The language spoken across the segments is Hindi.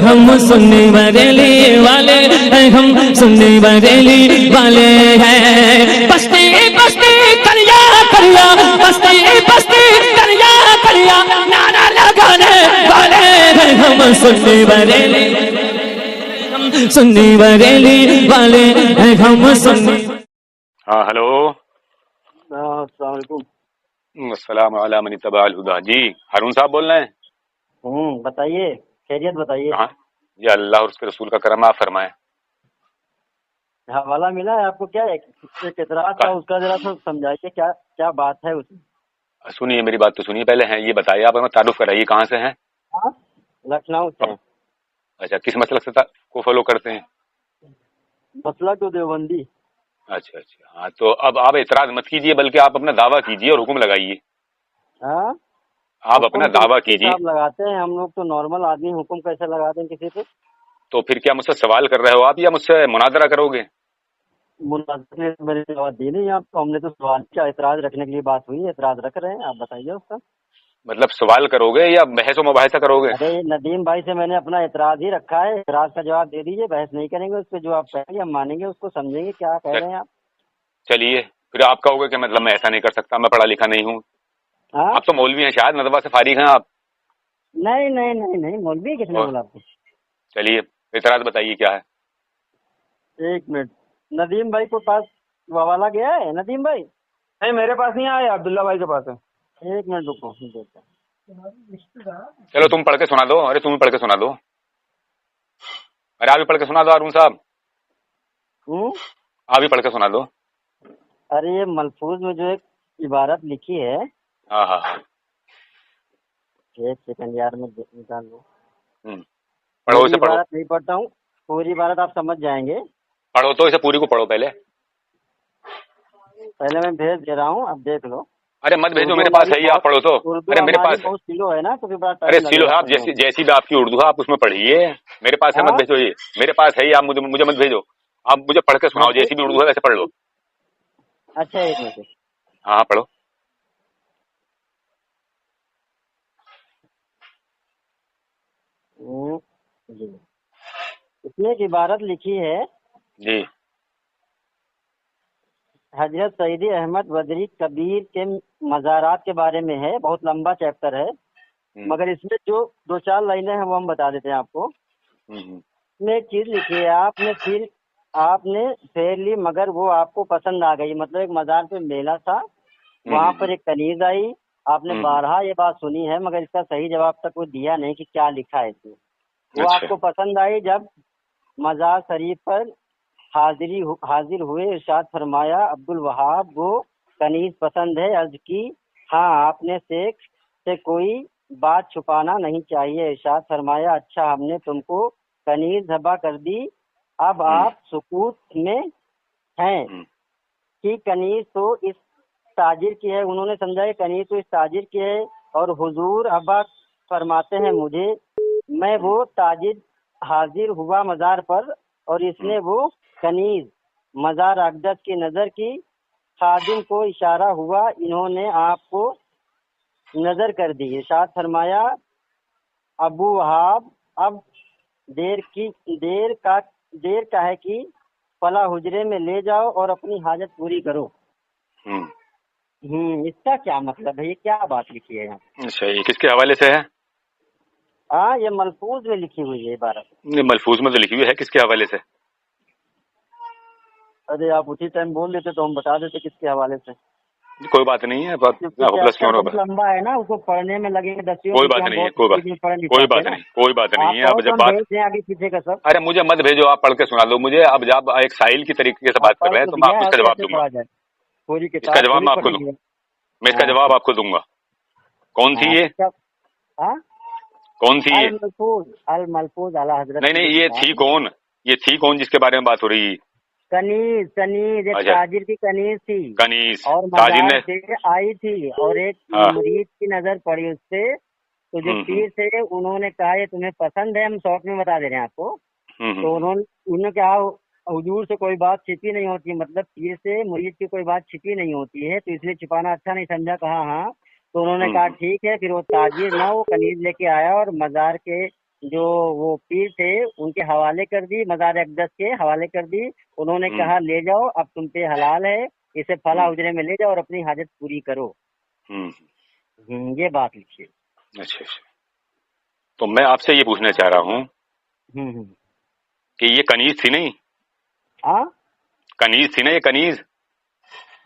हम सुन्नी बरेली वाले हैं, हम सुन्नी बरेली वाले हैं। बस्ती बस्ती करिया करिया, बस्ती बस्ती करिया करिया, नारा लगाने वाले हैं, हम सुन्नी बरेली, हम सुन्नी बरेली वाले हैं, हम सुन्नी। हाँ हेलो। अस्सलाम वालेकुम। अस्सलाम वाला मनी तबाल हुदा। जी हारून साहब बोल रहे हैं? बताइए, खैरियत बताइए। हाँ जी, अल्लाह और उसके रसूल का करम, आप फरमाएं। हवाला मिला है आपको? क्या एक इतराज था, उसका जरा सा समझाइए, क्या क्या बात है उसमें। सुनिए मेरी बात तो सुनिए पहले। हैं ये बताइए, आप हमें तारुफ कराइए, कहाँ से हैं? हाँ, लखनऊ से। अच्छा, किस मसलक से को फॉलो करते हैं? मसला तो देवबंदी। अच्छा अच्छा, हाँ तो अब आप इतराज मत कीजिए, बल्कि आप अपना दावा कीजिए और हुक्म लगाइए। हाँ, आप अपना दावा कीजिए। आप लगाते हैं, हम लोग तो नॉर्मल आदमी, हुक्म कैसे लगाते हैं किसी पे? तो फिर क्या मुझसे सवाल कर रहे हो आप, या मुझसे मुनाजरा करोगे? मुनाज़िर ने मेरी जवाब दी नहीं आपको, हमने तो सवाल किया, इतराज रखने के लिए बात हुई है, इतराज रख रहे हैं, आप बताइए उसका। मतलब सवाल करोगे या बहस व मुबाहिसा करोगे? अरे नदीम भाई से मैंने अपना इतराज ही रखा है, इतराज का जवाब दे दीजिए, बहस नहीं करेंगे उस पर, जो आप कहेंगे हम मानेंगे, उसको समझेंगे क्या कह रहे हैं आप। चलिए फिर आप कहोगे कि मतलब मैं ऐसा नहीं कर सकता, मैं पढ़ा लिखा नहीं हूँ। हाँ? आप तो मौलवी हैं, शायद नदवा से फारिग हैं आप। नहीं नहीं नहीं नहीं, मौलवी किसने बोला आपको? चलिए इतराज बताइए क्या है। एक मिनट, नदीम भाई के पास हवाला गया है नदीम भाई? नहीं, मेरे पास नहीं आया, अब्दुल्ला भाई के पास है। एक मिनट रुको, देखता चलो तुम पढ़ के सुना दो। अरे तुम भी पढ़ के सुना दो। अरे आप भी पढ़ के सुना दो अरुण साहब, हूँ। आप भी पढ़ के सुना दो। अरे ये मलफूज में जो एक इबारत लिखी है, हाँ हाँ हाँ। एक सेकंड यार, मैं निकाल लूँ। पढ़ो, इसे पढ़ो। इबारत नहीं पढ़ता हूँ, पूरी इबारत आप समझ जाएंगे। पढ़ो तो इसे पूरी को पढ़ो पहले। पहले मैं भेज दे रहा हूँ, आप देख लो। अरे मत भेजो, मेरे पास है ही, आप पढ़ो तो। अरे मेरे पास है। बहुत स्लो है ना, तो फिर बड़ा अरे टाइम सिलो है, लगेगा आप पढ़ने में। जैसी भी आपकी उर्दू है आप उसमें पढ़िए। मेरे पास है, मत हाँ? भेजो ये। मेरे पास है ही, आप मुझे मत भेजो। आप मुझे पढ़ के सुनाओ, हाँ, जैसी भी उर्दू है वैसे पढ़ लो। अच्छा एक मिनट। हाँ हाँ पढ़ो। जी, इसमें एक इबारत लिखी है, जी हजरत सईदी अहमद बदरी कबीर के मज़ारात के बारे में है, बहुत लंबा चैप्टर है, मगर इसमें जो दो चार लाइनें हैं वो हम बता देते हैं आपको। इसमें एक चीज लिखी है, आपने फेर ली मगर वो आपको पसंद आ गई। मतलब एक मज़ार पे मेला था, वहाँ पर एक कनीज आई, आपने बारहा ये बात सुनी है, मगर इसका सही जवाब तक वो दिया नहीं कि क्या लिखा है इसमें। वो अच्छा। आपको पसंद आई, जब मज़ार शरीफ पर हाजिर हुए, इरशाद फरमाया, अब्दुल वहाब वो कनीज पसंद है। अर्ज की, हाँ, आपने शेख से कोई बात छुपाना नहीं चाहिए। इरशाद फरमाया, अच्छा, हमने तुमको कनीज ज़बा कर दी, अब आप सुकूत में हैं कि कनीज तो इस ताजिर की है। उन्होंने समझा कि कनीज तो इस ताजिर की है, और हुजूर अब्बा फरमाते हैं मुझे, मैं वो ताजिर हाजिर हुआ मज़ार पर, और इसने वो कनीज मज़ार अक़दस की नज़र की। खादिम को इशारा हुआ, इन्होंने आपको नज़र कर दी। इरशाद फरमाया, अबू वहाब, अब देर का है कि फला हुजरे में ले जाओ और अपनी हाजत पूरी करो। इसका क्या मतलब है, ये क्या बात लिखी है यहाँ? अच्छा, ये किसके हवाले से है? हाँ, ये मलफूज में लिखी हुई है इबारत। मलफूज में तो लिखी हुई है, किसके हवाले से? अरे आप उसी टाइम बोल देते तो हम बता देते किसके हवाले से। कोई बात नहीं है, प्लस क्यों बहुत लंबा है ना, उसको पढ़ने में लगेंगे 10 कोई बात नहीं है, कोई बात नहीं है। अब जब बात आगे पीछे का सब, अरे मुझे मत भेजो, आप पढ़ के सुना दो मुझे। अब जब एक साहिल की तरीके से बात कर रहे हैं तो मैं आपको इसका जवाब दूंगा। पूरी किताब इसका जवाब मैं आपको दूंगा, मैं इसका जवाब आपको दूंगा। कौन थी ये? कौन थी ये? अल मलफूज आला हजरत। नहीं, ये थी कौन? ये थी कौन जिसके बारे में बात हो रही है? कनीज एक ताजिर की कनीज थी, कनीज, और मज़ार से आई थी, और एक मुरीद की नजर पड़ी उससे, तो जो पीर थे उन्होंने कहा ये तुम्हें पसंद है, हम शॉर्ट में बता दे रहे हैं आपको। तो उन्होंने कहा, हुजूर से कोई बात छिपी नहीं होती, मतलब पीर से मुरीद की कोई बात छिपी नहीं होती है, तो इसलिए छिपाना अच्छा नहीं समझा। कहा हाँ, तो उन्होंने कहा ठीक है। फिर वो ताजिर ना वो कनीज लेके आया और मज़ार के जो वो पीर थे उनके हवाले कर दी, मज़ार अक़दस के हवाले कर दी। उन्होंने कहा ले जाओ, अब तुम पे हलाल है, इसे फला उजरे में ले जाओ और अपनी हाजत पूरी करो। ये बात लिखिए। अच्छा अच्छा, तो मैं आपसे ये पूछना चाह रहा हूँ कि ये कनीज थी नहीं? हाँ कनीज थी ना ये, कनीज?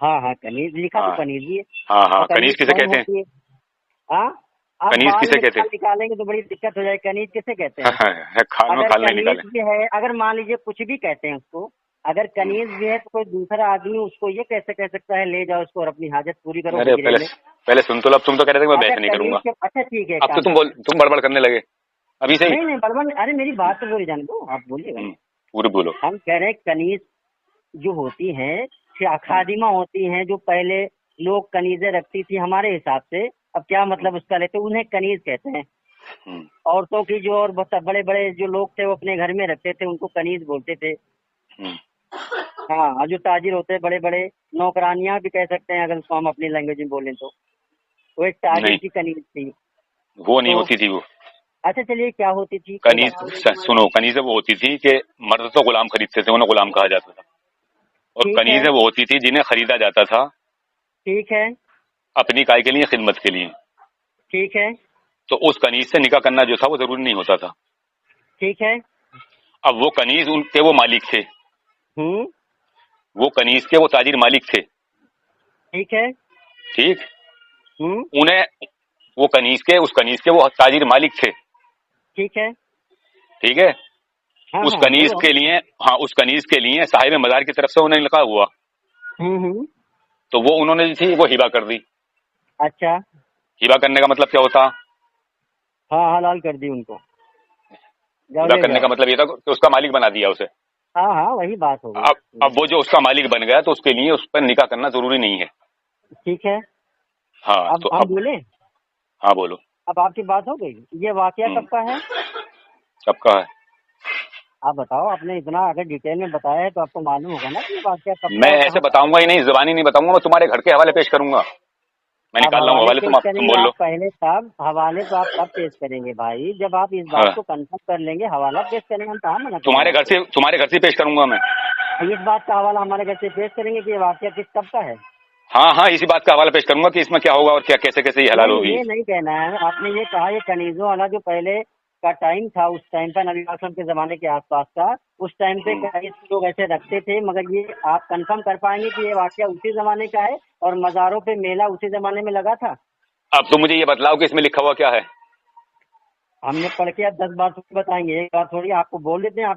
हाँ हाँ, कनीज लिखा तो कनीज ही है। हाँ हाँ, कनीज किसे कहते हैं? हाँ, आप कनीज बाद किसे में कहते हैं? निकालेंगे तो बड़ी दिक्कत हो जाए। कनीज किसे कहते हैं? खाल में अगर खाल नहीं कनीज निकाले। भी है, अगर मान लीजिए कुछ भी कहते हैं उसको, अगर कनीज भी है तो कोई दूसरा आदमी उसको ये कैसे कह सकता है ले जाओ उसको और अपनी हाजत पूरी करो अरे गुजरे में? पहले सुन तो लो, अब तुम तो कह रहे थे कि मैं बहस नहीं करूंगा। अच्छा ठीक है, अब तो तुम बड़बड़ करने लगे अभी से ही। नहीं बड़बड़, अरे मेरी बात तो बोली जाने दो, आप बोलिएगा। पूरी बोलो। हम कह रहे हैं कनीज जो होती हैं खादिमा होती हैं, जो पहले लोग कनीजें रखती थी हमारे हिसाब से, अब क्या मतलब उसका लेते, उन्हें कनीज कहते हैं। औरतों की जो और बड़े बड़े जो लोग थे वो अपने घर में रखते थे, उनको कनीज बोलते थे। हाँ, जो ताजिर होते हैं बड़े बड़े, नौकरानियां भी कह सकते हैं अगर उसको हम अपनी लैंग्वेज में बोलें तो, वो एक ताजिर की कनीज थी। वो नहीं होती थी वो। अच्छा चलिए, क्या होती थी? कनीज सुनो, कनीज वो होती थी कि मर्द तो गुलाम खरीदते थे, उन्हें गुलाम कहा जाता था। और कनीज वो होती थी जिन्हें खरीदा जाता था। ठीक है। अपनी काय के लिए, खिदमत के लिए। ठीक है। तो उस कनीज से निकाह करना जो था वो जरूरी नहीं होता था। ठीक है। अब वो कनीज उनके वो मालिक थे। वो कनीज के वो ताजिर मालिक थे। ठीक है। ठीक। उन्हें वो कनीज के, उस कनीज के वो ताजिर मालिक थे। ठीक है। ठीक है। हाँ, उस कनीज के लिए, हाँ उस कनीज के लिए साहिब मजार की तरफ से उन्हें लिखा हुआ। तो वो उन्होंने जो थी वो हिबा कर दी। अच्छा, हिबा करने का मतलब क्या होता? हाँ, हलाल कर दी उनको। हिबा करने का मतलब ये था कि उसका मालिक बना दिया उसे। हाँ हाँ, वही बात हो गई। अब वो जो उसका मालिक बन गया तो उसके लिए उस पर निकाह करना जरूरी नहीं है। ठीक है। हाँ, तो अब बोले? हाँ बोलो। अब आपकी बात हो गई। ये वाकया कब का है? कब का है आप बताओ। आपने इतना अगर डिटेल में बताया है तो आपको मालूम होगा ना कि वाकया कब। मैं ऐसे बताऊंगा ही नहीं, जुबानी नहीं बताऊंगा, मैं तुम्हारे घर के हवाले पेश करूंगा। मैं निकाल रहा हूँ हवाले, तुम बोल लो पहले। साहब हवाले तो आप कब पेश करेंगे भाई? जब आप इस बात को कंफर्म कर लेंगे हवाला पेश करेंगे। हम कहाँ मना? तुम्हारे घर से पेश करूंगा मैं। इस बात का हवाला हमारे घर से पेश करेंगे कि ये वाकया किस कब का है? हाँ हाँ, इसी बात का हवाला पेश करूंगा कि इसमें क्या होगा और क्या कैसे कैसे ये हलाल होगी। ये नहीं कहना है आपने, ये कहा ये कनीजों वाला जो पहले का टाइम था, उस टाइम पर नबी आसम के जमाने के आसपास का, उस टाइम पे कनीज लोग ऐसे रखते थे। मगर ये आप कंफर्म कर पाएंगे कि ये वाकया उसी जमाने का है और मज़ारों पे मेला उसी जमाने में लगा था? अब तो मुझे ये बतलाओ कि इसमें लिखा हुआ क्या है। हमने पढ़ के अब 10 बार बताएंगे, एक बार थोड़ी आपको बोल देते हैं। आप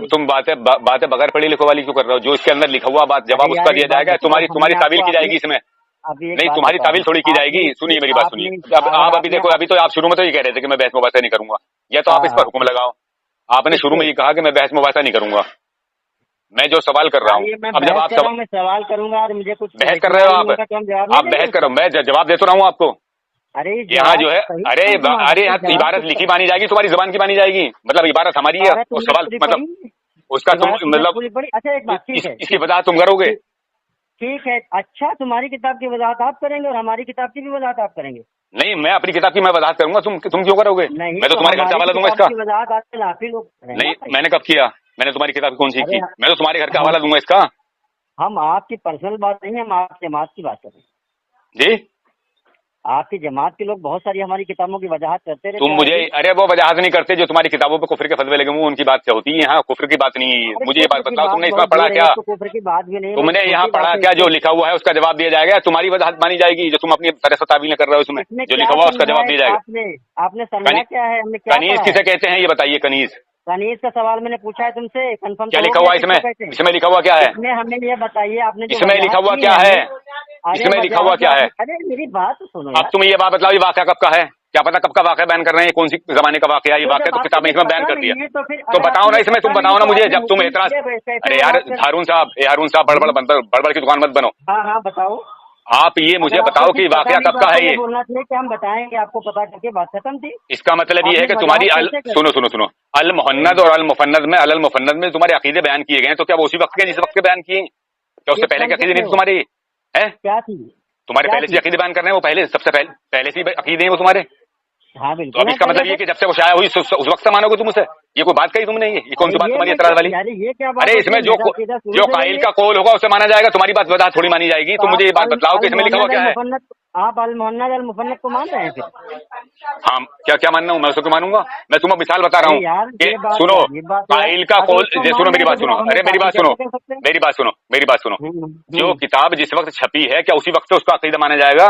तुम बातें बगैर पढ़ी लिखो वाली क्यों कर रहे हो? जो इसके अंदर लिखा हुआ बात जवाब उसका दिया जाएगा। तुम्हारी तावील की जाएगी इसमें। नहीं, तुम्हारी तावील थोड़ी की जाएगी। सुनिए मेरी बात सुनिए। अब आप अभी देखो, अभी तो आप शुरू में तो ये कह रहे थे कि मैं बहस मुबासा नहीं करूंगा, या तो आप इस पर हुक्म लगाओ। आपने शुरू में ये कहा कि मैं बहस मुबासा नहीं करूंगा। मैं जो सवाल कर रहा हूँ, अब जब आप सवाल करूंगा और मुझे कुछ बहस कर रहे हो आप बहस करो, मैं जवाब देता रहा हूँ आपको। अरे यहाँ जो है, अरे यहाँ इबारत लिखी मानी जाएगी, तुम्हारी जबान की मानी जाएगी। मतलब इबारत हमारी है और सवाल मतलब उसका तुम मतलब। अच्छा एक बात, ठीक है, इसकी वजाहत तुम करोगे? ठीक है। अच्छा, तुम्हारी किताब की वजाहत आप करेंगे और हमारी किताब की भी वजाहत आप करेंगे? नहीं, मैं अपनी किताब की मैं वजाहत करूंगा, तुम क्यों करोगे? नहीं, मैं तो तुम्हारे घर का हवाला दूंगा इसका। नहीं, मैंने कब किया? मैंने तुम्हारी किताब कौन सी की? मैं तो तुम्हारे घर का हवाला दूंगा इसका। हम आपकी पर्सनल बात नहीं, हम आपकी जमात की बात कर रहे हैं। जी, आपकी जमात के लोग बहुत सारी हमारी किताबों की वजाहत करते रहते। तुम मुझे, अरे वो वजाहत नहीं करते जो तुम्हारी किताबों पे कुफ्र के फतवे लगे हुए, उनकी बात क्या होती है? यहाँ कुफ्र की बात नहीं है। मुझे ये बात बताओ, तुमने इसमें पढ़ा क्या? कुफ्र की बात भी नहीं। तुमने यहाँ पढ़ा क्या? जो लिखा हुआ है उसका जवाब दिया जाएगा, तुम्हारी वजाहत मानी जाएगी। जो तुम अपनी तरह से तावील कर रहे हो उसमें जो लिखा हुआ उसका जवाब दिया जाएगा। आपने समझा क्या है? कनीज किसे कहते हैं ये बताइए? कनीज, कनीज का सवाल मैंने पूछा है तुमसे, कंफर्म क्या लिखा हुआ इसमें? इसमें लिखा हुआ क्या है? हमें ये बताइए आपने, इसमें लिखा हुआ क्या है? इसमें लिखा हुआ क्या है? अरे मेरी बात सुनो। अब तुम ये बात बताओ, ये वाकया कब का है? क्या पता कब का वाकया बयान कर रहे हैं, कौन सी जमाने का वाकया? ये वाकया तो किताब में इसमें बयान कर दिया। तो बताओ ना इसमें, तुम बताओ ना मुझे। जब तुम एतराज, अरे यार हारून साहब बड़बड़ की दुकान मत बनो। हाँ हाँ बताओ। आप ये मुझे बताओ कि वाकया कब का है? ये बोलना चाहिए कि हम बताएंगे आपको, पता करके बात खत्म थी। इसका मतलब ये है कि तुम्हारी सुनो अल मुहन्नद और अल मुफन्नद में, अल मुफन्नद में तुम्हारे अकीदे बयान किए गए, तो क्या वो उसी वक्त के जिस वक्त के बयान किए? क्या उससे पहले के अकीदे नहीं तुम्हारी है? क्या थी? तुम्हारे पहले से अकीदे बयान कर रहे हैं वो? पहले सबसे पहले से अकीदे हैं वो तुम्हारे? हाँ तो बिल्कुल अब इसका मतलब ये कि जब से वो शाया हुई उस वक्त से मानोगे तुम उसे? ये कोई बात कही तुमने? ये कौन सी बात तुम्हारी एतराज वाली? यार ये क्या बात अरे इसमें जो काइल का कौल होगा उसे माना जाएगा, तुम्हारी बात बता थोड़ी मानी जाएगी। तो मुझे ये बात बतलाओ कि इसमें लिखा हुआ क्या है? आप अल मोहम्मद अल मुफन्नत को मान रहे हैं फिर? हाँ, क्या क्या मानना हूँ मैं, उसको क्यों मानूंगा? मैं तुम्हें मिसाल बता रहा हूँ कि सुनो, काइल का कौल, सुनो मेरी बात सुनो, अरे मेरी बात सुनो, मेरी बात सुनो, मेरी बात सुनो। जो किताब जिस वक्त छपी है क्या उसी वक्त से उसका अकीदा माना जाएगा?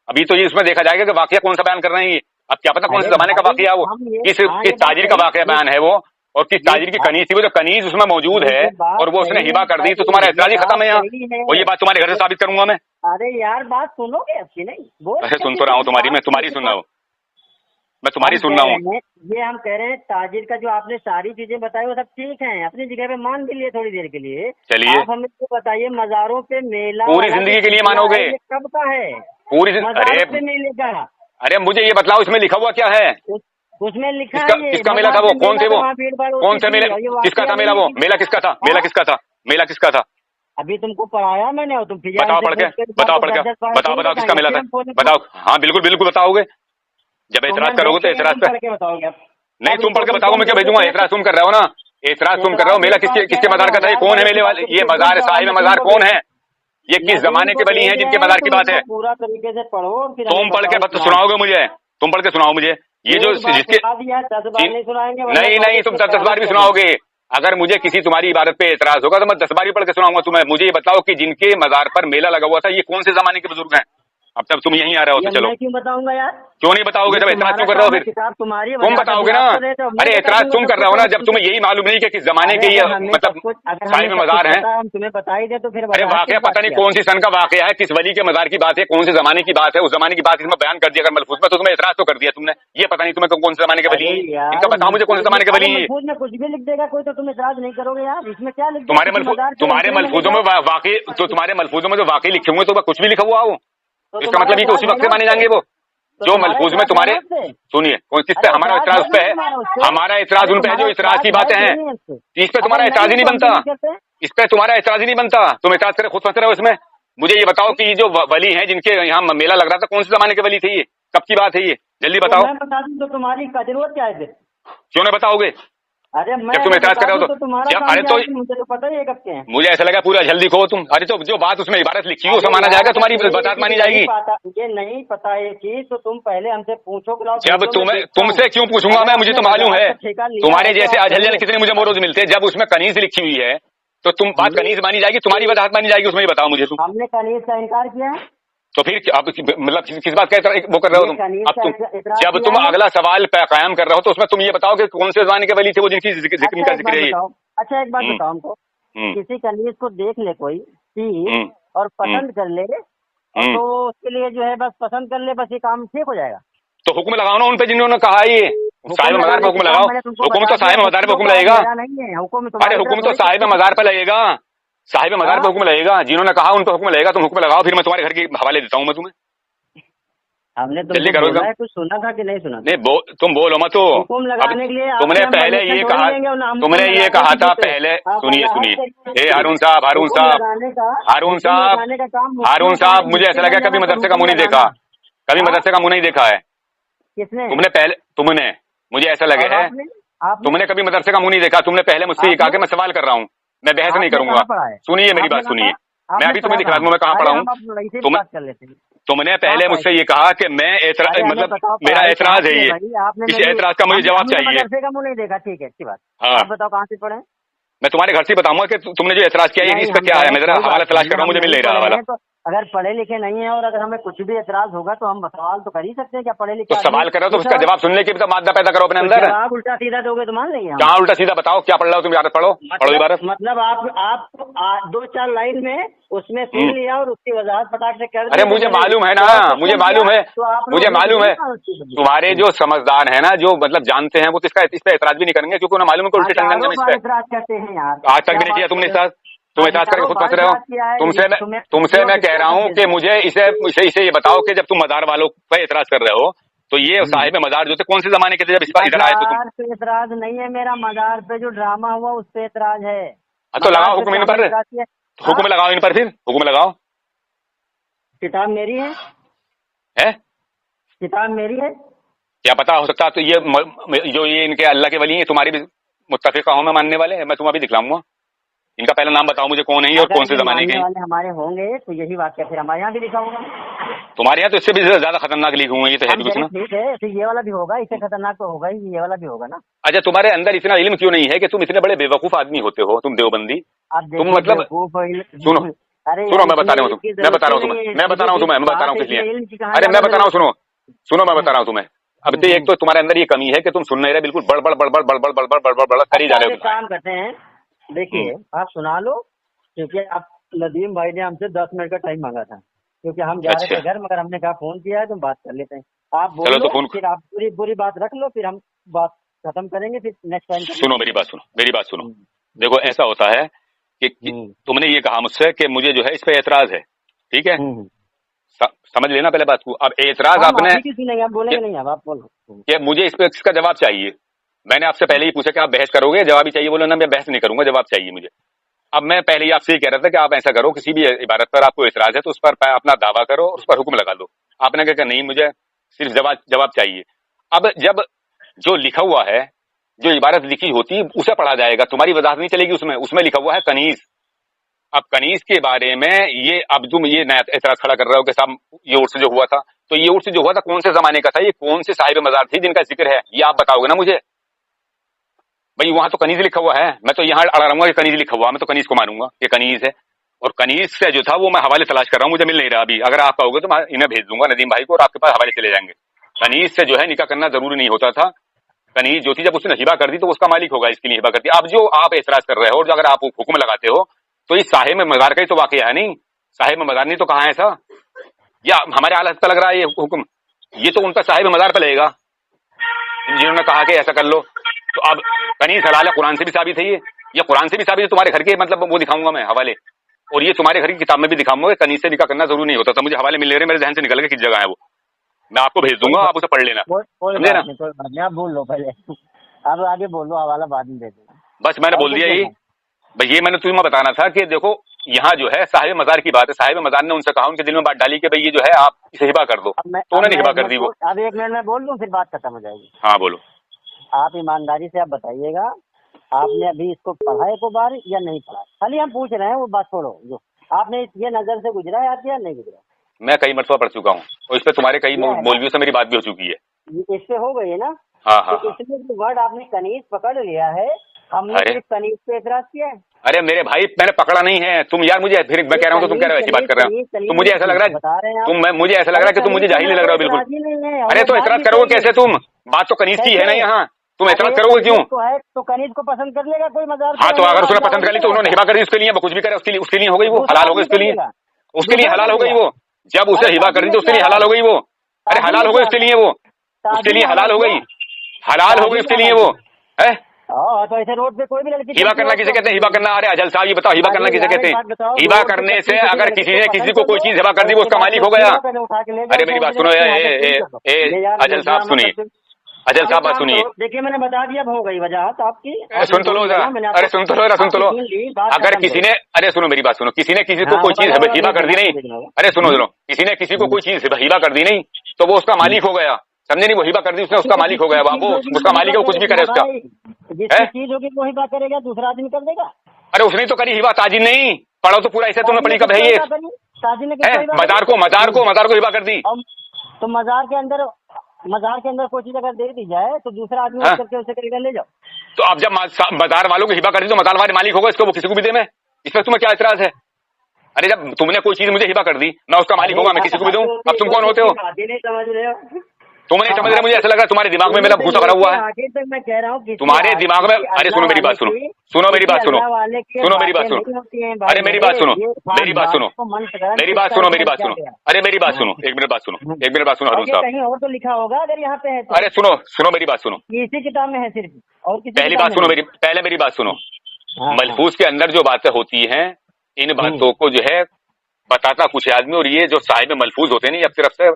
अभी तो ये इसमें देखा जाएगा कि वाकया कौन सा बयान कर रहे हैं ये। अब क्या पता कौन से जमाने का वाकया वो, किस ताजिर का वाकया बयान है वो, और किस ताजिर की कनीज थी वो, जो कनीज उसमें मौजूद है और वो उसने हिबा कर दी, तो तुम्हारा एतराज ही खत्म है यहाँ। और ये बात तुम्हारे घर से साबित करूंगा मैं। अरे यार बात सुनोगे अच्छी नहीं बोल। अरे सुन तो रहा हूँ तुम्हारी, मैं तुम्हारी सुन रहा हूँ, मैं तुम्हारी सुन रहा हूँ। ये हम कह रहे हैं ताजिर का जो आपने सारी चीजें बताई वो सब ठीक है, अपनी जगह पे मान भी लिए थोड़ी देर के लिए। चलिए आप हमें तो बताइए, मज़ारों पे मेला पूरी जिंदगी के लिए मानोगे? कब का है पूरी मज़ारों पे मेले का? अरे मुझे ये बतलाओ इसमें लिखा हुआ क्या है? उसमें लिखा है किसका मेला था वो? कौन थे वो? कौन से मेले? किसका था मेला वो? मेला किसका था? मेला किसका था? मेला किसका था? अभी तुमको पढ़ाया मैंने, और तुम बताओ पढ़ के, बताओ पढ़ के, बताओ किसका मेला था? बताओ। हाँ बिल्कुल बिल्कुल बताओगे। जब एतराज करोगे तो एतराज पे नहीं, तुम पढ़ के बताओ, मैं क्या भेजूंगा? एतराज तुम कर रहे हो ना, एतराज तुम कर रहे हो। मेला किसके मजार का था? ये कौन है मेले वाले? ये मजार साहिब मजार कौन है? ये किस जमाने के वली हैं जिनके मजार की बात है? पूरा तरीके से पढ़ो। तुम पढ़ के सुनाओगे मुझे? तुम पढ़ के सुनाओ मुझे। ये जो जिसके नहीं नहीं, तुम 10 बार भी सुनाओगे। अगर मुझे किसी तुम्हारी इबादत पे एतराज होगा तो मैं 10 बार भी पढ़ के सुनाऊंगा तुम्हें। मुझे ये बताओ कि जिनके मजार पर मेला लगा हुआ था ये कौन से जमाने के बुजुर्ग हैं? अब तब तुम यहीं आ रहे हो तो चलो। क्यों बताऊंगा यार? क्यों नहीं बताओगे? जब एतराज क्यों कर रहे हो फिर? तुम्हारी तुम बताओगे ना। अरे एतराज तुम कर रहे हो ना, जब तुम्हें यही मालूम नहीं कि किस जमाने के ये मतलब साहिब मजार हैं। हम तुम्हें बता ही दे तो फिर अरे वाकया पता नहीं कौन सी सन का वाकया है, किस वली के मजार की बात है, कौन से जमाने की बात है, उस जमाने की बात इसमें बयान कर दिया अगर मलफूज में, तो तुम्हें एतराज तो कर दिया तुमने। ये पता नहीं तुम्हें कौन से जमाने के वली है, इनका बताओ मुझे कौन से जमाने के वली है। मलफूज में कुछ भी लिख देगा कोई तो तुम एतराज नहीं करोगे यार? इसमें क्या लिख तुम्हारे मलफूजों में वाकई, तो तुम्हारे मलफूजों में जो वाकई लिखे हुए तो कुछ भी लिखा हुआ हो, इसका मतलब ये कि उसी वक्त से माने जाएंगे वो जो मलफूज में तुम्हारे। सुनिए, किस पे हमारा एतराज? उस पे है हमारा एतराज, उन पे जो इतराज की बातें हैं, इस पे तुम्हारा एतराज ही नहीं बनता। इस पे तुम्हारा एतराज ही नहीं बनता, तुम एतराज करे खुद फंस रहे हो इसमें। मुझे ये बताओ कि जो वली हैं जिनके यहाँ मेला लग रहा था, कौन से जमाने के वली थे ये? कब की बात है ये? जल्दी बताओ। मैं बता दूं तो तुम्हारी जरूरत क्या है फिर? क्यों नहीं बताओगे? अरे मैं जब तुम एतराज कर रहे हो तो अरे तो मुझे तो पता ही है कब के हैं। मुझे ऐसा लगा पूरा जल्दी खो तुम। अरे तो जो बात उसमें इबारत लिखी है उसे माना जाएगा, तुम्हारी बात मानी जाएगी। ये नहीं पता ये चीज तो तुम पहले हमसे पूछो। जब तुमसे क्यों पूछूंगा मैं? मुझे तो मालूम है तुम्हारे जैसे अजहल कितने मुझे मोरोज मिलते हैं। जब उसमें कनीज लिखी हुई है तो तुम बात कनीज मानी जाएगी, तुम्हारी वजाहत मानी जाएगी उसमें। बताओ मुझे तुम। हमने कनीज का इनकार किया तो फिर आप मतलब किस बात का वो कर रहे हो तुम? अब तुम जब तुम अगला सवाल कायम कर रहे हो तो उसमें तुम ये बताओ कि कौन से जमाने के वली थे वो जिनकी जिक्र का जिक्र है। अच्छा एक बात बताओ हमको, किसी कनीज को देख ले कोई चीज और पसंद कर ले, तो उसके लिए जो है बस पसंद कर ले, बस ये काम ठीक हो जाएगा? तो हुक्म लगाओ ना उन पे जिन्होंने कहा ये साहिब मजार पे हुक्म लगाओ। हुक्म तो साहिब मजार पे हुक्म लगेगा। अरे हुक्म तो साहिब मजार पे लगेगा, साहिब मजार पे हुक्म लगेगा। जिन्होंने कहा उन पे हुक्म लगेगा। तुम हुक्म लगाओ, फिर मैं तुम्हारे घर के हवाले देता हूँ मैं तुम्हें। हमने जल्दी करो। कुछ सुना था कि नहीं सुना? नहीं तुम बोलो मत। तो हुक्म लगाने के लिए तुमने पहले ये कहा, तुमने ये कहा था पहले। सुनिए हारून साहब, हारून साहब मुझे ऐसा लगा कभी मदरसे का मुंह नहीं देखा, कभी मदरसे का मुंह नहीं देखा है। किसने? तुमने पहले, तुमने, मुझे ऐसा लगे है तुमने कभी मदरसे का मुंह नहीं देखा। तुमने पहले मुझसे ये कहा कि मैं सवाल कर रहा हूँ, मैं बहस नहीं करूंगा। सुनिए मेरी बात सुनिए, मैं अभी तुम्हें दिखा दूं मैं कहाँ पढ़ा हूँ। तुमने पहले मुझसे ये कहा कि मैं मतलब मेरा एतराज है ये, इस एतराज का मुझे जवाब चाहिए। मदरसे का मुंह नहीं देखा, ठीक है अच्छी बात। हाँ बताओ कहाँ से पढ़े? मैं तुम्हारे घर से बताऊंगा कि तुमने जो एतराज किया है इस पर क्या है। मैं जरा हवाला तलाश कर रहा हूँ, मुझे मिल नहीं रहा हवाला। अगर पढ़े लिखे नहीं है और अगर हमें कुछ भी एतराज होगा तो हम सवाल तो कर ही सकते हैं। क्या पढ़े लिखे? तो सवाल करो तो उसका जवाब सुनने की मादा पैदा करो अपने अंदर। आप उल्टा सीधा दोगे तो मान लेंगे। कहाँ उल्टा सीधा? बताओ क्या पढ़ रहे हो तुम? इबारत पढ़ो, पढ़ो इबारत। मतलब आप 2-4 लाइन में उसमें सुन लिया और उसकी वजाहत फटाक से कर। अरे मुझे मालूम है ना, मुझे मालूम है, मुझे मालूम है। तुम्हारे जो समझदार है ना, जो मतलब जानते हैं, वो तो इस पे एतराज भी नहीं करेंगे क्योंकि उन्हें मालूम है उल्टे टंगन में इस पे एतराज करते हैं यार। आज तक भी नहीं किया तुमने एतराज। तुम एतराज करके खुद फंस रहे हो। तुमसे मैं कह रहा हूँ कि मुझे इसे ये बताओ कि जब तुम मजार वालों पे एतराज कर रहे हो तो ये साहिब मजार जो थे कौन से जमाने के थे जब इस पर इधर आए तो तुम? पे एतराज नहीं है मेरा, मजार पे जो ड्रामा हुआ उस पे एतराज है। तो लगाओ हुक्म इन पर, हुक्म लगाओ इन पर, फिर हुक्म लगाओ। किताब मेरी है? है? किताब मेरी है? क्या पता, हो सकता है तो जो ये इनके अल्लाह के वली हैं तुम्हारी भी मुत्तफिका हूं मैं मानने वाले, मैं तुम्हें अभी दिखलाऊंगा। इनका पहला नाम बताओ मुझे, कौन है ये और कौन से जमाने के हैं? वाले हमारे होंगे तो यही बात क्या फिर हमारे यहाँ भी लिखा होगा। तुम्हारे यहाँ तो इससे भी ज्यादा खतरनाक लिखे हुए हैं, ये तो है भी कुछ ना। ठीक है, फिर ये वाला भी होगा, इससे खतरनाक तो होगा ही, ये वाला भी होगा ना। अच्छा, तुम्हारे अंदर इतना इल्म क्यों नहीं है कि तुम इतने बड़े बेवकूफ आदमी होते हो, तुम देवबंदी? तुम मतलब सुनो, अरे सुनो, मैं बता रहा हूँ तुम्हें, मैं बता रहा हूँ तुम्हें, मैं बता रहा हूँ तुम्हें, मैं बता रहा हूँ किस लिए। अरे मैं बता रहा हूँ, सुनो सुनो, मैं बता रहा हूँ तुम्हें। अब तो एक तो तुम्हारे अंदर ये कमी है कि तुम सुन नहीं रहे, बिल्कुल बड़बड़ बड़बड़ बड़बड़ बड़बड़ बड़बड़ बड़बड़ कर ही जा रहे हो। काम करते हैं, देखिए आप सुना लो, क्योंकि अब नदीम भाई ने हमसे 10 मिनट का टाइम मांगा था, क्योंकि हम जा रहे थे घर, मगर हमने कहा फोन किया है तो बात कर लेते हैं। आप बोलो तो फोन, फिर आप पूरी बात रख लो, फिर हम बात खत्म करेंगे, फिर नेक्स्ट टाइम। सुनो मेरी बात सुनो, मेरी बात सुनो। देखो ऐसा होता है कि तुमने ये कहा मुझसे कि मुझे जो है इस पे एतराज है, ठीक है, समझ लेना पहले बात को। अब एतराज आपने, आप बोलेंगे नहीं, अब आप बोलो कि मुझे इस पे इसका जवाब चाहिए। मैंने आपसे पहले ही पूछा कि आप बहस करोगे, जवाब ही चाहिए। बोलो ना मैं बहस नहीं करूंगा, जवाब चाहिए मुझे। अब मैं पहले ही आपसे ये कह रहा था कि आप ऐसा करो, किसी भी इबारत पर आपको एतराज है तो उस पर अपना दावा करो और उस पर हुक्म लगा दो। आपने कहा नहीं, मुझे सिर्फ जवाब चाहिए। अब जब जो लिखा हुआ है, जो इबारत लिखी होती है उसे पढ़ा जाएगा, तुम्हारी वजाहत नहीं चलेगी। उसमें लिखा हुआ है कनीज। अब कनीज के बारे में ये अब तुम ये नया एतराज खड़ा कर रहे हो कि साहब ये उर्स जो हुआ था, तो ये उर्स जो हुआ था कौन से जमाने का था, ये कौन से साहिब मजार थी जिनका जिक्र है, ये आप बताओगे ना मुझे। भाई वहां तो कनीज लिखा हुआ है, मैं तो यहाँ अड़ा रहूंगा कि कनीज लिखा हुआ, मैं तो कनीज को मानूंगा ये कनीज है। और कनीज से जो था वो मैं हवाले तलाश कर रहा हूँ, मुझे मिल नहीं रहा अभी। अगर आप कहोगे तो मैं इन्हें भेज दूंगा नदीम भाई को और आपके पास हवाले चले जाएंगे। कनीज से जो है निकाह करना जरूरी नहीं होता था। कनीज जो थी जब उसने हिबा कर दी तो उसका मालिक होगा, इसके लिए हिबा कर दी। अब जो आप एतराज कर रहे हो और जो अगर आप हुक्म लगाते हो तो इस साहिब में मजार का ही तो वाकया है नहीं, साहिब में मजार नहीं तो कहाँ है ऐसा, या हमारे हालत पर लग रहा है ये हुक्म, ये तो उनका साहिब मजार पर लगेगा जिन्होंने कहा कि ऐसा कर लो। तो अब कनीज हलाल है, कुरान से भी साबित है ये कुरान से भी साबित है, तुम्हारे घर के मतलब वो दिखाऊंगा मैं हवाले, और ये तुम्हारे घर की किताब में भी दिखाऊंगा। कनीज से निकाह करना जरूरी नहीं होता था, मुझे हवाले मिल रहे, मेरे ध्यान से निकल गए किस जगह है वो, मैं आपको भेज दूंगा, आप उसे पढ़ लेना, समझे ना। आप बोल लो पहले, आप आगे बोलो, हवाला बाद में दे दो। बस मैंने बोल दिया ये भाई, ये मैंने तुम्हें बताना था कि देखो यहाँ जो है साहिब मजार की बात है। साहिब मजार ने उनसे कहा, उनके दिल में बात डाली कि भाई ये जो है आप इसे हिबा कर दो, तो उन्होंने हिबा कर दी वो। अब 1 मिनट में बोल दूं फिर बात खत्म हो जाएगी। हाँ बोलो। आप ईमानदारी से आप बताइएगा, आपने अभी इसको पढ़ा है को बार या नहीं पढ़ा? खाली हम पूछ रहे हैं, वो बात छोड़ो, जो आपने ये नजर से गुजरा है आपके या नहीं गुजरा? मैं कई मरतबा पढ़ चुका हूँ और इस पे तुम्हारे कई मौलवियों से मेरी बात भी हो चुकी है। इस पे हो गई है ना? हाँ हाँ, तो इसमें जो वर्ड आपने कनीज पकड़ लिया है, हमने सिर्फ कनीज पे एतराज किया है। अरे मेरे भाई मैंने पकड़ा नहीं है, तुम यार मुझे फिर मैं कह रहा हूँ तो तुम कह रहे हो ऐसी बात कर रहे हो, तो मुझे ऐसा लग रहा है मुझे ऐसा लग रहा है कि तुम मुझे जाहिल लग रहे हो बिल्कुल। अरे तो एतराज करोगे कैसे तुम, बात तो कनीज की है ना यहाँ, तुम एतराज करोगे क्यों? तो कनीज को पसंद कर लेगा कोई मजार? हाँ तो अगर उसने पसंद कर ली तो उन्होंने हिबा कर दी, उसके लिए कुछ भी करे उसके लिए हो गई वो हलाल हो गई, उसके लिए हलाल हो गई वो। जब उसे हिबा कर दी तो उसके लिए हलाल हो गई वो। अरे हलाल हो गई उसके लिए, वो उसके लिए हलाल हो गई, हलाल हो गई उसके लिए वो है। तो ऐसे रोड पे कोई भी लड़की हिबा करना किसे कहते हैं? हिबा करना, अरे अजल साहब ये बताओ हिबा करना किसे कहते हैं? हिबा करने से अगर किसी ने किसी को कोई चीज हिबा कर दी वो उसका मालिक हो गया। अरे मेरी बात सुनो, अजल साहब सुनिए, अजल साहब बात सुनिए। देखिए मैंने बता दिया, हो गई वजह आपकी। सुन तो लो जरा, अरे सुन तो लो, अगर किसी ने, अरे सुनो मेरी बात सुनो, किसी ने किसी को कोई चीज हिबा कर दी नहीं, अरे सुनो किसी ने किसी को कोई चीज हिबा कर दी नहीं तो वो उसका मालिक हो गया, समझे नहीं? वो हिबा कर दी उसने, उसका मालिक हो गया, वो उसका मालिक है, वो कुछ भी करे उसका। जिसकी चीज होगी वो हिबा करेगा, दूसरा आदमी कर देगा। अरे उसने तो करी हिबा, ताजी नहीं पढ़ो तो पूरा ऐसे तुमने पढ़ी कब है ये? मजार को हिबा कर दी। तो मजार के अंदर कोई चीज अगर दे दी जाए तो दूसरा आदमी करके उसे करेगा, ले जाओ। तो अब जब मजार वालों को हिबा कर दी तो मजार वाले मालिक होगा, इसको वो किसी को भी दे, मैं इसमें तुम्हें क्या एतराज है? अरे जब तुमने कोई चीज मुझे हिबा कर दी मैं उसका मालिक होगा, मैं किसी को भी दूं। अब तुम कौन होते हो? समझ रहे हो? तुम नहीं समझ रहे, मुझे ऐसा लग रहा है तुम्हारे दिमाग में मेरा भूसा भरा हुआ है। मैं कह रहा हूँ तुम्हारे दिमाग में, अरे सुनो मेरी बात सुनो, मेरी बात सुनो, मेरी बात सुनो, अरे मेरी बात सुनो, मेरी बात सुनो, मेरी बात सुनो, अरे मेरी बात सुनो, एक मिनट बात सुनो हरून साहब। कहीं और तो लिखा होगा अगर यहाँ पे है। अरे सुनो मेरी बात सुनो, इसी किताब में है सिर्फ, और पहली बात सुनो पहले मेरी बात सुनो। मलफूज के अंदर जो बातें होती हैं इन बातों को जो है बताता कुछ आदमी, और ये जो साहिब मलफूज होते हैं ना, अब तरफ से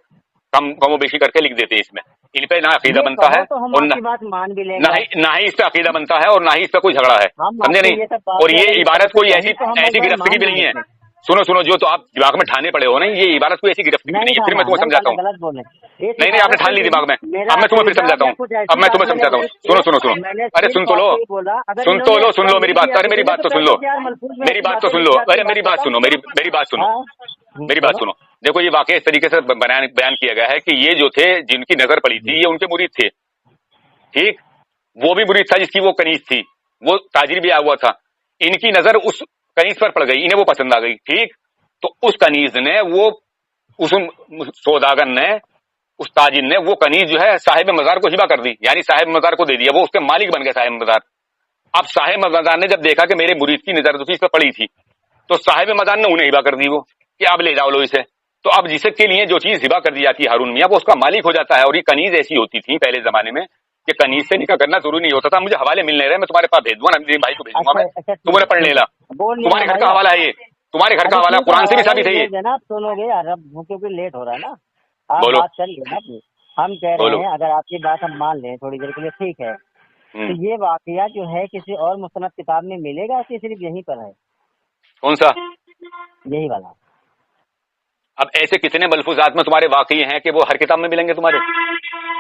कम बेशी करके लिख देते हैं इसमें, इन पे ना अकीदा बनता है और ना ही इस पे अकीदा बनता है और ना ही इस पे कोई झगड़ा है, समझे नहीं? और ये इबारत कोई ऐसी गिरफ्तारी भी नहीं है, सुनो सुनो, जो तो आप दिमाग में ठाने पड़े हो ना, ये इबारत कोई ऐसी गिरफ्त नहीं है। फिर मैं तुम्हें समझाता हूँ। गलत बोले। नहीं, आपने ठान ली दिमाग में। अब मैं तुम्हें फिर समझाता हूँ। अब मैं तुम्हें समझाता हूँ। सुनो सुनो सुनो, अरे सुन तो लो, सुन लो मेरी बात। अरे मेरी बात तो सुन लो, मेरी बात तो सुन लो। अरे मेरी बात सुनो, मेरी बात सुनो, मेरी बात सुनो। देखो, ये वाकई इस तरीके से बयान किया गया है कि ये जो थे, जिनकी नजर पड़ी थी, ये उनके मुरीद थे। ठीक, वो भी मुरीद था जिसकी वो कनीज थी, वो ताजिर भी आया हुआ था। इनकी नजर उस कनीज पर पड़ गई, इन्हें वो पसंद आ गई। ठीक, तो उस कनीज ने, वो उस सौदागर ने, उस ताजिर ने वो कनीज जो है साहिब मजार को हिबा कर दी, यानी साहिब मजार को दे दिया। वो उसके मालिक बन गया साहिब मजार। अब साहिब मजार ने जब देखा कि मेरे मुरीद की नजर उसी पर पड़ी थी, तो साहिब मजार ने उन्हें हिबा कर दी वो, कि अब ले जाओ लो इसे। तो अब जिसके लिए जो चीज हिबा कर दी जाती है हारून मियां, वो उसका मालिक हो जाता है। और ये कनीज ऐसी होती थी पहले जमाने में कि कनीज से निकाह करना जरूरी नहीं होता था। मुझे हवाले मिलने रहे, मैं तुम्हारे पास भेज दूंगा, भाई को भेजूंगा मैं, तुम्हें पढ़ लेना। तुम्हारे घर का हवाला है ये, तुम्हारे घर का हवाला कुरान से भी साबित है ये। आप सुनोगे यार, अब क्योंकि लेट हो रहा है ना, आप बोलो। बात कर लेना। हम कह रहे हैं अगर आपकी बात हम मान लें थोड़ी देर के लिए, ठीक है, तो ये वाकया जो है किसी और मुस्तनद किताब में मिलेगा कि सिर्फ यहीं पर है? कौन सा? यही वाला। अब ऐसे कितने मलफूजात में तुम्हारे वाकई हैं कि वो हर किताब में मिलेंगे तुम्हारे?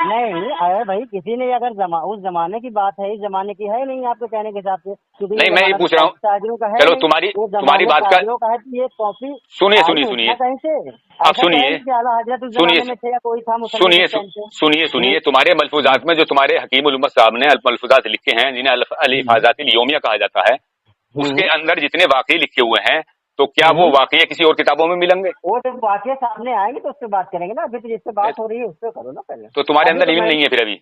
नहीं, अरे भाई, किसी ने अगर उस जमाने की बात है, इस जमाने की है नहीं आपके कहने के हिसाब से। नहीं, मैं ये पूछ रहा हूँ, चलो तुम्हारी बात का ये कॉपी सुनिए कहीं से, अब सुनिए, तुम्हारे मलफूजात में जो तुम्हारे हकीम उल उम्मत साहब ने मलफूजात लिखे हैं, जिन्हें अल हिफाज़ातिल यौमिया कहा जाता है, उसके अंदर जितने वाकई लिखे हुए हैं, तो क्या वो वाकई किसी और किताबों में मिलेंगे? वो जब वाकई सामने आएंगे तो उससे बात करेंगे ना। अभी तो जिससे बात हो रही है उससे करो ना पहले। तो तुम्हारे अंदर इल्म नहीं है फिर अभी,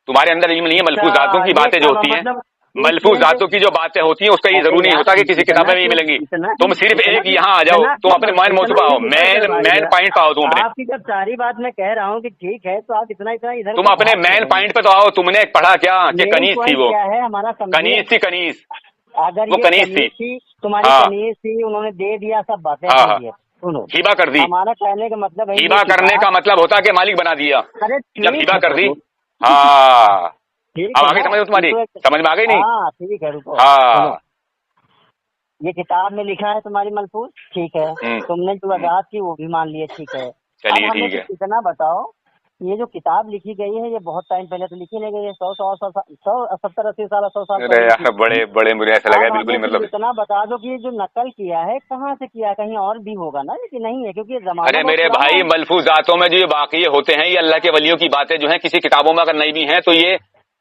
तुम्हारे अंदर इल्म नहीं है। मलफूजातों की बातें जो होती हैं, मलफूजातों की जो बातें होती हैं, उसका ये जरूरी नहीं होता कि किसी किताब में नहीं मिलेंगी। तुम सिर्फ एक यहाँ आ जाओ, तुम अपने मैन मौजू पाओ, मैन पॉइंट पाओ। तुम अपने, आपकी जब सारी बात मैं कह रहा हूँ कि ठीक है, तो आप इतना इधर तुम अपने मैन पॉइंट पे तो आओ। तुमने पढ़ा क्या कि कनीज थी, वो क्या है हमारा कनीज थी, कनीज, अगर वो ये कनीज थी, तुम्हारी कनीज थी, उन्होंने दे दिया, सब बातें सुनो, हिबा कर दी। हमारा कहने का मतलब है, हिबा करने का मतलब होता है कि मालिक बना दिया। अरे जब हिबा कर दी, हाँ, अब आगे समझ तुम्हारी समझ में आ गई नहीं? हाँ ठीक है, रुको। हाँ, ये किताब में लिखा है तुम्हारी मलफूज, ठीक है, तुमने जो वजाहत की वो भी मान लिए, ठीक है। चलिए ठीक है। इतना बताओ, ये जो किताब लिखी गई है, ये बहुत टाइम पहले तो लिखी नहीं गई है, 70 80 साल 100 साल। अरे यार, बड़े मुझे ऐसा लगा बिल्कुल ही, मतलब इतना बता दो कि ये जो नकल किया है कहाँ से किया, कहीं और भी होगा ना, लेकिन नहीं है क्योंकि जमाना। अरे मेरे भाई, मलफूजातों में जो ये वाकई होते हैं, ये अल्लाह के वलियों की बातें जो है, किसी किताबों में अगर नहीं भी है तो ये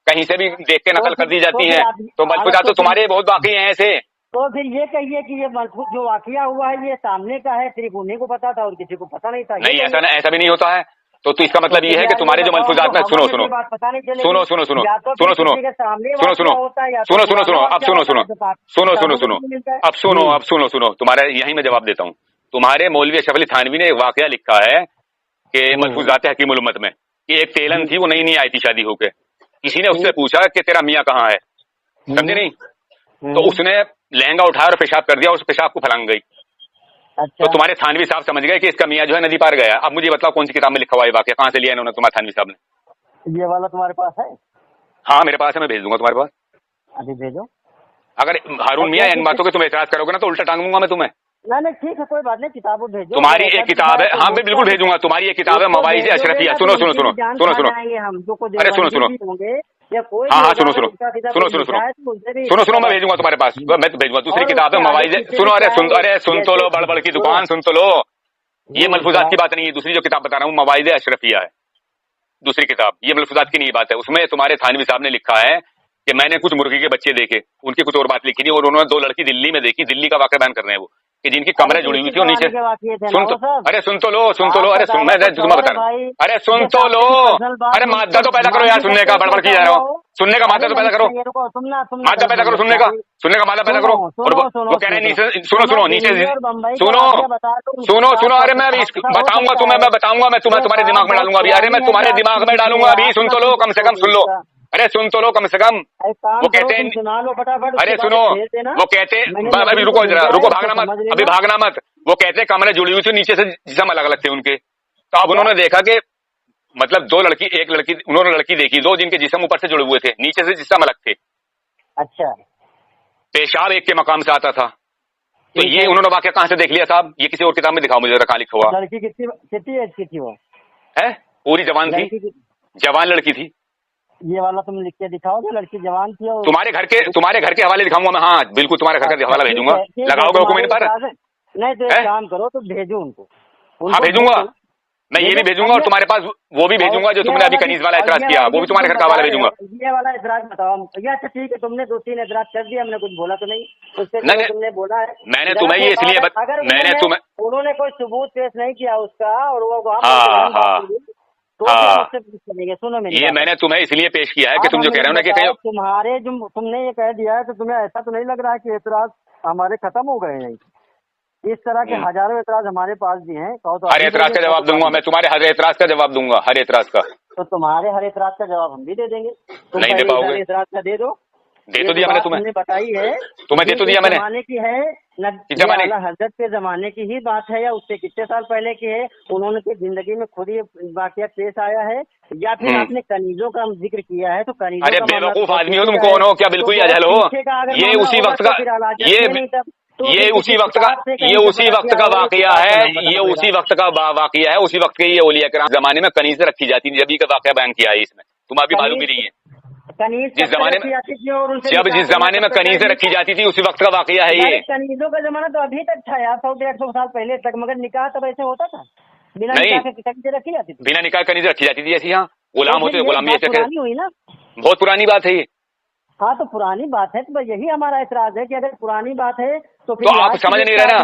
कहीं से भी देख के नकल कर दी जाती है। तो मलफूजात तो तुम्हारे बहुत वाकई हैं ऐसे। तो फिर ये कहिए कि ये मलफूज जो वाकया हुआ है ये सामने का है, सिर्फ उन्हीं को पता था और किसी को पता नहीं था। नहीं, ऐसा भी नहीं होता है। तो इसका मतलब ये है कि तुम्हारे जो मलफूजात में, सुनो, तुम्हारे यही मैं जवाब देता हूँ। तुम्हारे मौलवी अशरफ अली थानवी ने एक वाकया लिखा है कि मलफूजात हकीम उल उम्मत में, कि एक तेलन थी, वो नई आई थी शादी होके, किसी ने उससे पूछा कि तेरा मियाँ कहाँ है, समझे नहीं? तो उसने लहंगा उठाया और पेशाब कर दिया, उस पेशाब को फलांग गई। अच्छा। तो तुम्हारे थानवी साहब समझ गए कि इसका मियाँ जो है नदी पार गया। अब मुझे बताओ कौन सी किताब में लिखा हुआ है वाकया, कहाँ से लिया इन्होंने, तुम्हारे थानवी साहब ने? ये वाला तुम्हारे पास है? हाँ मेरे पास है, मैं भेज दूंगा तुम्हारे पास। अभी भेजो। अगर हारून मियाँ इन बातों के तुम एतराज करोगे ना तो उल्टा टांग दूंगा मैं तुम्हें। नहीं ठीक है, कोई बात नहीं, किताब भेजो। तुम्हारी एक किताब है, हाँ मैं बिल्कुल भेजूंगा। तुम्हारी एक किताब है मवाइज़ अशरफिया। सुनो, अरे सुनो, हाँ सुनो, मैं भेजूंगा तुम्हारे पास, मैं तो भेजूंगा। दूसरी किताब है मवाइज़, सुनो, अरे सुन तो लो, बड़बड़ की दुकान, सुन तो लो। ये मलफूजात की बात नहीं है, दूसरी जो किताब बता रहा हूँ मवाइज़ अशरफिया है, दूसरी किताब। ये मलफूजात की नहीं बात है। उसमें तुम्हारे थानवी साहब ने लिखा है कि मैंने कुछ मुर्गी के बच्चे देखे, उनकी कुछ और बात लिखी थी, और उन्होंने 2 लड़की दिल्ली में देखी, दिल्ली का वाकया बयान कर रहे हैं वो, कि जिनकी कमरें जुड़ी हुई थी और नीचे। सुन तो, अरे सुन तो लो, अरे सुन, मैं तुम्हें बता रहा हूँ, अरे सुन तो लो, अरे मादा तो पैदा करो यार, सुनने का बड़बड़ की जा रहे हो, सुनने का मादा तो पैदा करो, मादा पैदा करो, सुनने का मादा पैदा करो। और वो कह रहे हैं नीचे, सुनो नीचे, सुनो, अरे मैं अभी बताऊंगा तुम्हें, मैं तुम्हारे दिमाग में डालूंगा अभी, अरे मैं तुम्हारे दिमाग में डालूंगा अभी, सुन तो लो, कम से कम सुन लो, अरे सुन तो लो कम से कम। वो कहते हैं, अरे सुनो, वो कहते अभी रुको भागना मत, अभी भागना मत। वो कहते कमरे जुड़ी हुई थी, नीचे से जिस्म अलग अलग थे उनके। तो अब उन्होंने देखा कि मतलब 2 लड़की, एक लड़की, उन्होंने लड़की देखी 2 जिनके जिस्म ऊपर से जुड़े हुए थे, नीचे से जिस्म अलग थे। अच्छा। पेशाब एक के मकाम से आता था, तो ये उन्होंने वाक्य कहाँ से देख लिया साहब? ये किसी और किताब में दिखाओ मुझे जरा, कहाँ लिखा हुआ लड़की कितनी एज की थी वो? है? पूरी जवान थी, जवान लड़की थी। ये वाला तुम लिख के दिखाओ जो लड़की जवान थी। और तुम्हारे घर के हवाले दिखाऊंगा मैं। हाँ बिल्कुल, तुम्हारे घर का हवाला भेजूंगा। लगाओगे हुक्म इन पर? नहीं तो एक काम करो, तो भेजो उनको। हाँ भेजूंगा, मैं ये भी भेजूंगा और तुम्हारे पास वो भी भेजूंगा जो तुमने अभी कनीज वाला एतराज किया, वो भी तुम्हारे घर का हवाला भेजूंगा। ये वाला एतराज बताओ। अच्छा ठीक है, तुमने 2-3 एतराज कर दिया, हमने कुछ बोला तो नहीं उससे? नहीं, तुमने बोला है, मैंने तुम्हें ये इसलिए मैंने तुम्हें उन्होंने कोई सबूत पेश नहीं किया उसका, और वो सुनो मेरी, ये मैंने तुम्हें इसलिए पेश किया है कि तुम जो कह रहे हो ना कि कहीं तुम्हारे जो तुमने ये कह दिया है, तो तुम्हें ऐसा तो नहीं लग रहा है कि एतराज हमारे खत्म हो गए हैं? इस तरह के हजारों एतराज हमारे पास भी हैं। कहो तो हर एतराज का जवाब दूंगा मैं, तुम्हारे हर एतराज का जवाब दूंगा, हर एतराज का। तो तुम्हारे हर एतराज का जवाब हम भी दे देंगे। तुम नहीं दे पाओगे। एतराज का दे दो। दे तो दिया मैंने तुम्हें, बताई है, तुम्हें दे तो दिया मैंने। जमाने की है न, आला हजरत के जमाने की ही बात है, या उससे कितने साल पहले की है? उन्होंने की जिंदगी में खुद ये वाकया पेश आया है, या फिर आपने कनीजों का जिक्र किया है? तो कनीजों, अरे बेवकूफ आदमी हो तुम, कौन हो क्या? बिल्कुल ही अजहल हो। ये उसी वक्त का ये उसी वक्त का वाकया है, ये उसी वक्त का वाकया है। उसी वक्त के ये औलिया किराम जमाने में कनीज़ें रखी जाती थी, जब का वाकया बयान किया है इसमें। तुम अभी मालूम ही नहीं है जिस जमाने में, जब जिस जमाने में कनीज़ें रखी जाती थी उसी वक्त का वाकया है ये। कनीजों का जमाना तो अभी तक था यार, 100-150 साल पहले तक, मगर निकाह तब ऐसे होता था, बिना नहीं, निकाह के कनीज़ें रखी जाती थी। बिना निकाह कनीज़ें रखी जाती थी ऐसी। हाँ गुलाम होते, गुलामी ऐसे हुई ना, बहुत पुरानी बात है ये। हाँ तो पुरानी बात है, तो यही हमारा एतराज है कि अगर पुरानी बात है तो फिर तो आप समझ नहीं रहे ना,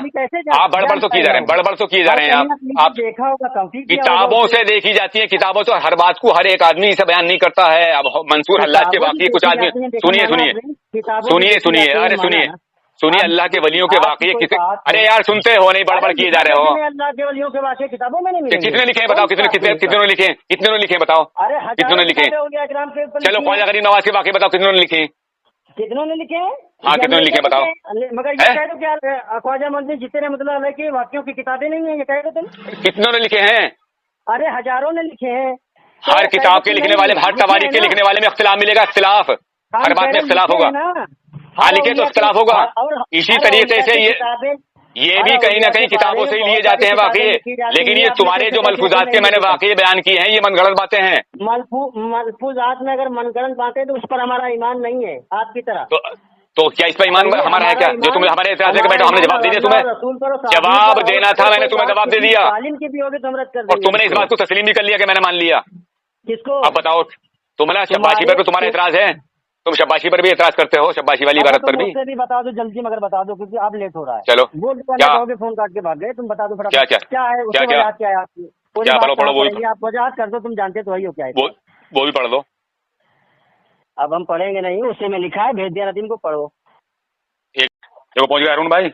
आप बड़बड़ तो किए जा रहे हैं, बड़बड़ तो किए जा रहे हैं आप देखा होगा काफी किताबों से देखी जाती है, किताबों से हर बात को हर एक आदमी इसे बयान नहीं करता है। अब मंसूर हल्लाज के वाकई कुछ आदमी, सुनिए अरे सुनिए अल्लाह के वलियों के वाकई किसे, अरे यार सुनते हो नहीं, बड़बड़ किए जा रहे हो। अल्लाह के वलियों के वाकई किताबों में नहीं मिलेंगे। कितने लिखे हैं बताओ, कितने लिखे बताओ, कितने लिखे? चलो ख्वाजा गरीब नवाज के वाकई बताओ कितनों ने लिखे? कितनों ने लिखे? हाँ कितनों ने लिखे बताओ। मगर ये कह दो क्या ख्वाजा मंदिर जितने मतलब है कि वाक्यों की किताबें नहीं है, ये कह दो तुम। कितनों ने लिखे हैं? अरे हजारों ने लिखे हैं। हर किताब के लिखने वाले, हर तवारीख के लिखने वाले में इख्तिलाफ मिलेगा, इख्तिलाफ हर बात में इख्तिलाफ होगा। हाँ लिखे तो इख्तिलाफ होगा। इसी तरीके से ये भी कहीं ना कहीं किताबों से ही लिए जाते हैं वाकई, लेकिन ये तुम्हारे जो मलफूजात के मैंने वाकई बयान किए हैं ये मनगढ़ंत बातें हैं। मलफूजात में अगर मनगढ़ंत बातें तो उस पर हमारा ईमान नहीं है आपकी तरह। तो क्या इस पर ईमान हमारा है क्या? जो तुम्हें हमारे एतराज है कि बेटा हमने जवाब दे दिया, तुम्हें जवाब देना था, मैंने तुम्हें जवाब दे दिया और तुमने इस बात को तस्लीम भी कर लिया कि मैंने मान लिया। किसको? अब बताओ, तुम्हारा शब्बाशी पर तुम्हारा एतराज है? तुम शब्बाशी पर भी एतराज करते हो, शब्बाशी वाली इबारत पर भी? भी बता दो जल्दी, मगर बता दो क्योंकि अब लेट हो रहा है। चलो क्या फोन काट के भाग गए, तुम बता दो फटाफट। क्या है क्या है आपकी? पढ़ो वो आप वजाहत कर दो, तुम जानते तो वही हो क्या है। वो भी पढ़ दो। अब हम पढ़ेंगे नहीं, उसे में लिखा है भेज दिया नदीम को, पढ़ो। देखो पहुंच गया अरुण भाई।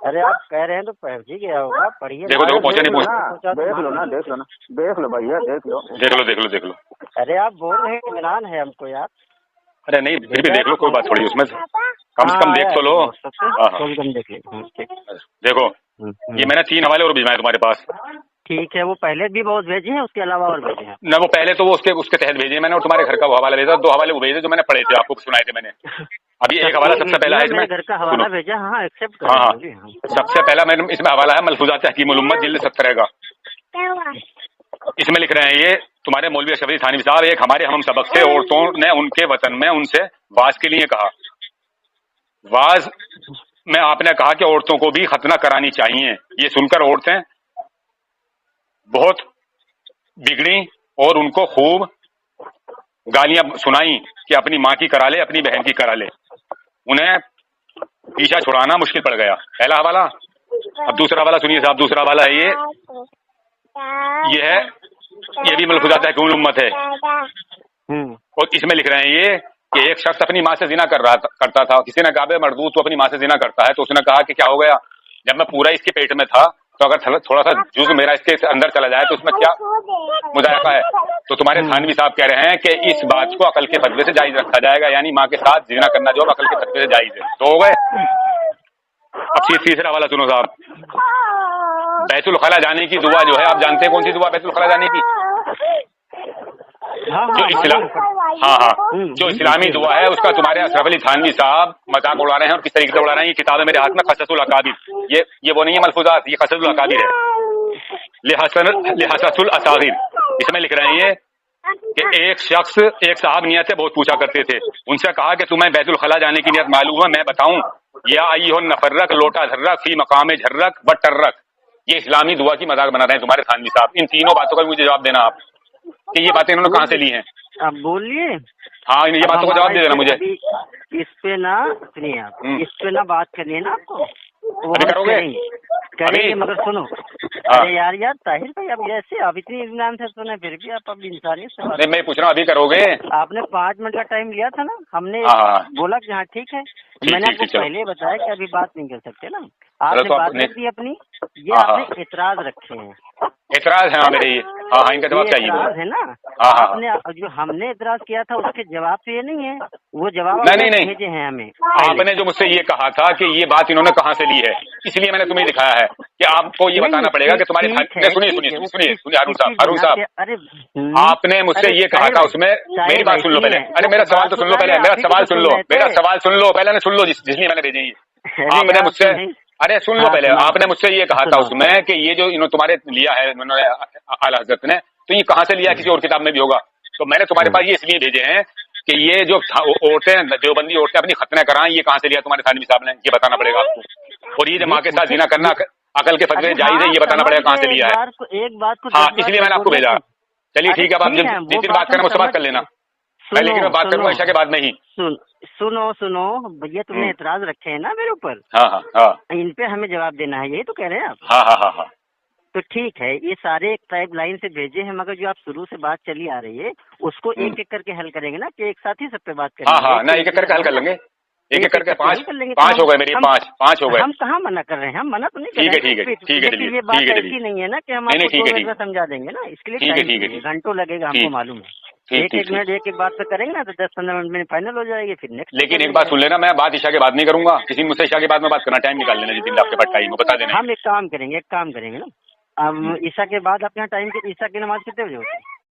अरे आप कह रहे हैं तो पहुंच ही गया होगा, पढ़िए। देखो पहुंचा नहीं पहुंचा, देख लो भैया, देख लो। अरे आप बोल रहे हैं इमरान है हमको यार। अरे नहीं फिर भी देख लो, कोई बात थोड़ी उसमें कम से कम देख तो लो। देखो ये मैंने 3 हवाले और भिजवाए तुम्हारे पास। ठीक है, वो पहले भी बहुत भेजे हैं, उसके अलावा और भेजे हैं ना? वो पहले तो वो उसके तहत भेजे मैंने, और तुम्हारे घर का वो हवाला भेजा, 2 हवाले वो भेजे जो मैंने पढ़े थे, आपको सुनाए थे मैंने। अभी एक हवाला सबसे पहला है इसमें, घर का हवाला भेजा। हाँ एक्सेप्ट। हाँ सबसे पहला मैंने इसमें हवाला है मलफूजात हकीमुल उम्मत जिल्द 17 का। इसमें लिख रहे हैं ये तुम्हारे मौलवी अशरफ थानवी साहब, एक हमारे हम सबक से औरतों ने उनके वतन में उनसे वाज के लिए कहा। वाज में आपने कहा कि औरतों को भी खतना करानी चाहिए। ये सुनकर औरतें बहुत बिगड़ी और उनको खूब गालियां सुनाई कि अपनी माँ की करा ले, अपनी बहन की करा ले। उन्हें पीछा छुड़ाना मुश्किल पड़ गया। पहला हवाला। अब दूसरा हवाला सुनिए साहब, दूसरा हवाला है ये भी मलफूजात हकीमुल उम्मत है, और इसमें लिख रहे हैं ये कि एक शख्स अपनी माँ से जिना करता था। किसी ने कहा मर्दूद तो अपनी माँ से जिना करता है, तो उसने कहा कि क्या हो गया, जब मैं पूरा इसके पेट में था तो अगर थोड़ा सा जुज़ मेरा इसके अंदर चला जाए तो उसमें क्या मुदायका है? तो तुम्हारे थानवी साहब कह रहे हैं कि इस बात को अकल के फतवे से जायज रखा जाएगा, यानी माँ के साथ जिना करना जो अकल के फतवे से जायज है। तो हो गए। अब तीसरा वाला सुनो साहब, बैतुल खला जाने की दुआ जो है, आप जानते हैं कौन सी दुआ बैतुल खला जाने की? जो इस्लाम, हाँ, जो इस्लामी दुआ है उसका तुम्हारे अशरफ अली थानवी साहब मजाक उड़ा रहे हैं और किस तरीके से उड़ा रहे हैं। ये किताब है मेरे हाथ में, क़ससुल अकाबिर, ये वो नहीं है मलफूजात, ये क़ससुल अकाबिर है, लिहससुल असागिर। इसमें लिख रहे हैं ये कि एक शख्स एक साहब नियत से बहुत पूछा करते थे, उनसे कहा कि तुम्हें बैतुल खला जाने की नियत मालूम है? मैं बताऊं? या अय्युहन नफर्रक, लोटा झर्रक, फी मकाम झर्रक व टर्रक। ये इस्लामी दुआ की मजाक बना रहे हैं तुम्हारे थानवी साहब। इन तीनों बातों का मुझे जवाब देना आप कि ये बातें इन्होंने कहाँ से ली हैं। अब बोलिए। हाँ, ये बातों का जवाब दे देना मुझे। इस पे ना सुनिए आप, इस पे ना बात करनी है ना आपको, वो अभी करोगे? करेंगे मगर सुनो। अरे यार ताहिर भाई, अब ऐसे आप इतनी इत्मीनान से सुने फिर भी आप अब इंसानियत से बात। नहीं, मैं पूछ रहा हूँ अभी करोगे? आपने 5 मिनट का टाइम लिया था ना, हमने बोला कि हाँ ठीक है। मैंने आपको पहले बताया कि अभी बात नहीं कर सकते ना। आपने बात रख दी अपनी, ये आपने एतराज रखे हैं। एतराज है मेरे ये? हाँ, इनका जवाब चाहिए है ना। आपने जो हमने एतराज किया था उसके जवाब तो ये नहीं है, वो जवाब नहीं भेजे हैं हमें। आपने जो मुझसे ये कहा था कि ये बात इन्होंने कहाँ से ली है, इसलिए मैंने तुम्हें दिखाया है कि आपको ये बताना पड़ेगा कि तुम्हारी। सुनिए हारून साहब, अरे आपने मुझसे ये कहा था उसमें, मेरी बात सुन लो पहले। अरे मेरा सवाल तो सुन लो पहले, मेरा सवाल सुन लो, मेरा सवाल सुन लो पहले, सुन लो जिसलिए मैंने भेजी। आपने मुझसे, अरे सुन लो पहले, आपने मुझसे ये कहा था उसमें कि ये जो इन्होंने तुम्हारे लिया है आला हजरत ने, तो ये कहाँ से लिया, किसी और किताब में भी होगा। तो मैंने तुम्हारे पास ये इसलिए भेजे हैं कि ये जो औरतें, देवबंदी औरतें अपनी खतने कराएं, ये कहाँ से लिया तुम्हारे थानवी साहब ने, ये बताना पड़ेगा आपको। और ये जो माँ के साथ जिना करना अकल के फतवे जायज है, ये बताना पड़ेगा कहाँ से लिया है। एक बात को, हाँ, इसलिए मैंने आपको भेजा। चलिए ठीक है, आप जिस दिन बात करना उससे बात कर लेना, लेकिन मैं बात करूंगा ईशा के बाद में ही। सुनो भैया, तुमने एतराज रखे हैं ना मेरे ऊपर। हाँ, इन पे हमें जवाब देना है, यही तो कह रहे हैं आप। हाँ। तो ठीक है, ये सारे एक टाइप लाइन से भेजे हैं, मगर जो आप शुरू से बात चली आ रही है उसको एक एक करके हल करेंगे ना, कि एक साथ ही सब पे बात करेंगे। हाँ, ना एक एक करके हल कर लेंगे, एक एक करके पाँच हो गए मेरी, पाँच हो गए। हम कहाँ मना कर रहे हैं, हम मना तो नहीं कर रहे हैं। ठीक है, ये बात ऐसी नहीं है ना कि हम आपको 2 मिनट में समझा देंगे ना, इसके लिए घंटों लगेगा, हमको मालूम है। एक मिनट एक बात पे करेंगे ना तो 10-15 मिनट में फाइनल हो जाएगी, फिर नेक्स्ट। लेकिन एक बात सुन लेना, मैं बात ईशा के बाद नहीं करूंगा, किसी मुझसे ईशा के बाद में बात करना, टाइम निकाल लेना जिस दिन आपके पास टाइम हो, बता देना। हम एक काम करेंगे ना, अब ईशा के बाद अपने यहाँ टाइम, ईशा की नमाज कितने बजे होती है?